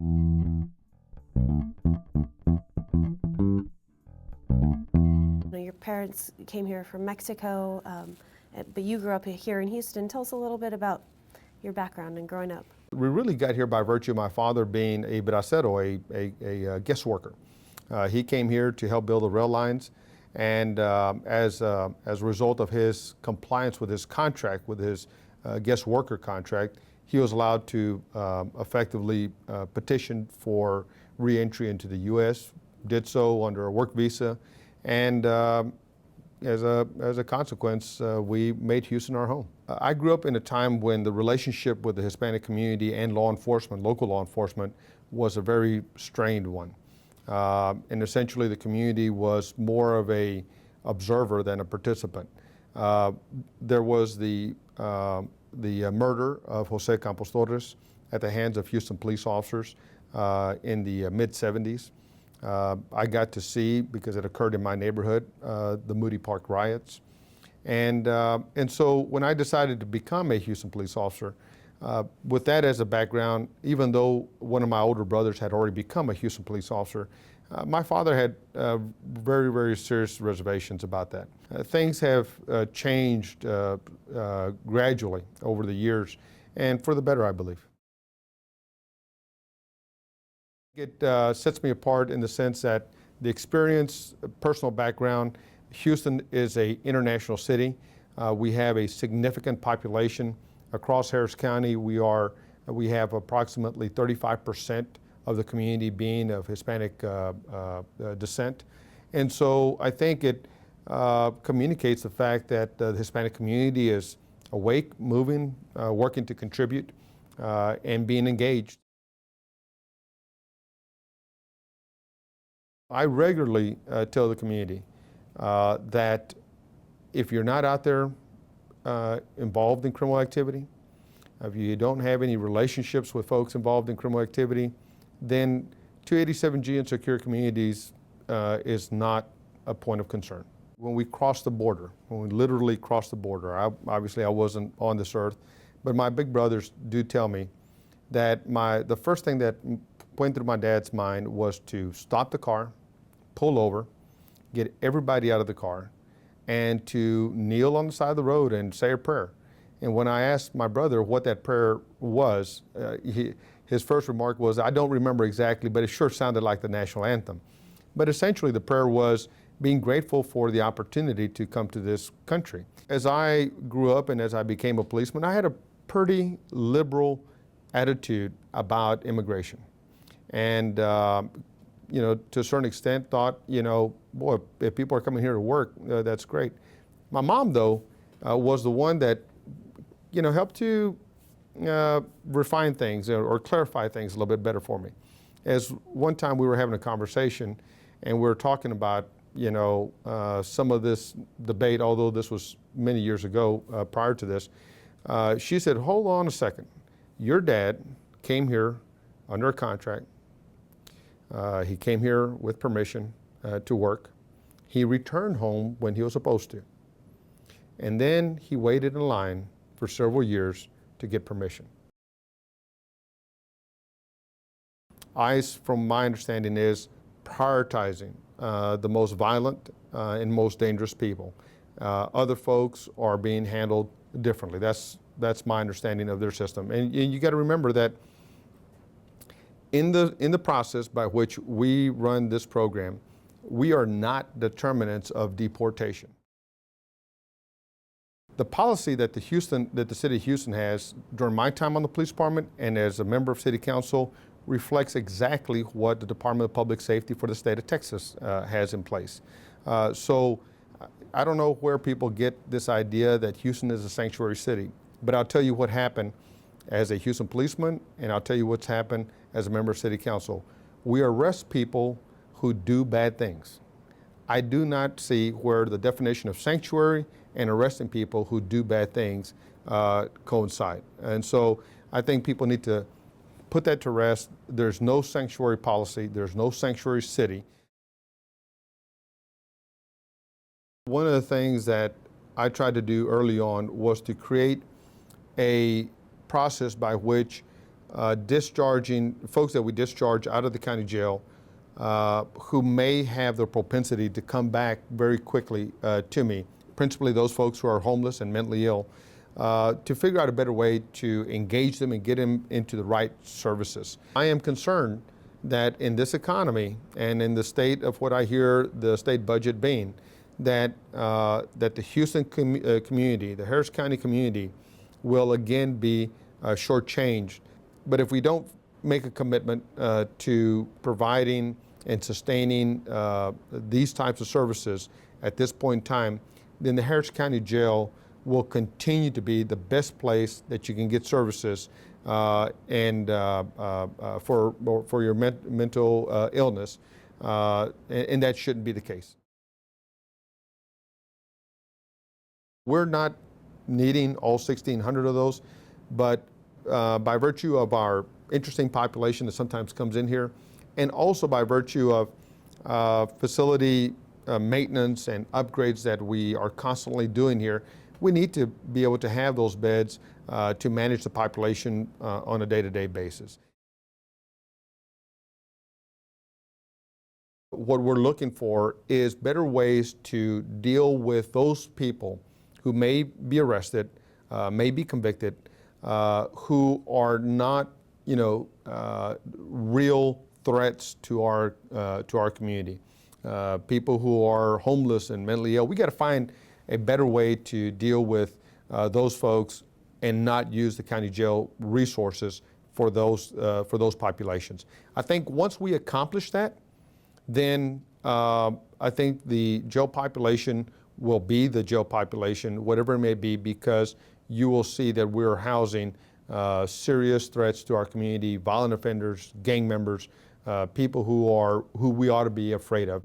Your parents came here from Mexico, but you grew up here in Houston. Tell us a little bit about your background and growing up. We really got here by virtue of my father being a bracero, a guest worker. He came here to help build the rail lines, and as a result of his compliance with his contract, with his guest worker contract, he was allowed to effectively petition for re-entry into the U.S., did so under a work visa, and as a consequence, we made Houston our home. I grew up in a time when the relationship with the Hispanic community and law enforcement, local law enforcement, was a very strained one. And essentially the community was more of a observer than a participant. There was the murder of Jose Campos Torres at the hands of Houston police officers in the mid-70s. I got to see, because it occurred in my neighborhood, the Moody Park riots. And so when I decided to become a Houston police officer, with that as a background, even though one of my older brothers had already become a Houston police officer, my father had very, very serious reservations about that. Things have changed gradually over the years, and for the better, I believe. It sets me apart in the sense that the experience, personal background, Houston is an international city. We have a significant population across Harris County. We have approximately 35% of the community being of Hispanic descent. And so I think it communicates the fact that the Hispanic community is awake, moving, working to contribute, and being engaged. I regularly tell the community that if you're not out there involved in criminal activity, if you don't have any relationships with folks involved in criminal activity, then 287G in secure communities is not a point of concern. When we cross the border, when we literally cross the border, obviously I wasn't on this earth, but my big brothers do tell me that the first thing that went through my dad's mind was to stop the car, pull over, get everybody out of the car, and to kneel on the side of the road and say a prayer. And when I asked my brother what that prayer was, his first remark was, I don't remember exactly, but it sure sounded like the national anthem. But essentially the prayer was being grateful for the opportunity to come to this country. As I grew up and as I became a policeman, I had a pretty liberal attitude about immigration. And you know, to a certain extent thought, you know, boy, if people are coming here to work, that's great. My mom, though, was the one that, you know, helped to refine things or clarify things a little bit better for me. As one time we were having a conversation and we were talking about, you know, some of this debate, although this was many years ago prior to this, she said, hold on a second. Your dad came here under a contract. He came here with permission to work. He returned home when he was supposed to. And then he waited in line for several years to get permission. ICE, from my understanding, is prioritizing the most violent and most dangerous people. Other folks are being handled differently. That's my understanding of their system. And you got to remember that in the process by which we run this program, we are not determinants of deportation. The policy that the city of Houston has during my time on the police department and as a member of city council reflects exactly what the Department of Public Safety for the state of Texas has in place. So I don't know where people get this idea that Houston is a sanctuary city, but I'll tell you what happened as a Houston policeman, and I'll tell you what's happened as a member of city council. We arrest people who do bad things. I do not see where the definition of sanctuary and arresting people who do bad things coincide. And so I think people need to put that to rest. There's no sanctuary policy. There's no sanctuary city. One of the things that I tried to do early on was to create a process by which discharging folks that we discharge out of the county jail who may have the propensity to come back very quickly to me, principally those folks who are homeless and mentally ill, to figure out a better way to engage them and get them into the right services. I am concerned that in this economy and in the state of what I hear the state budget being, that the Houston community, the Harris County community, will again be shortchanged. But if we don't make a commitment to providing and sustaining these types of services at this point in time, then the Harris County Jail will continue to be the best place that you can get services for your mental illness, and that shouldn't be the case. We're not needing all 1,600 of those, but by virtue of our interesting population that sometimes comes in here, and also by virtue of facility maintenance and upgrades that we are constantly doing here, we need to be able to have those beds to manage the population on a day-to-day basis. What we're looking for is better ways to deal with those people who may be arrested, may be convicted, who are not, real threats to our community. People who are homeless and mentally ill. We got to find a better way to deal with those folks and not use the county jail resources for those populations. I think once we accomplish that, then I think the jail population will be the jail population, whatever it may be, because you will see that we're housing serious threats to our community, violent offenders, gang members, people who we ought to be afraid of.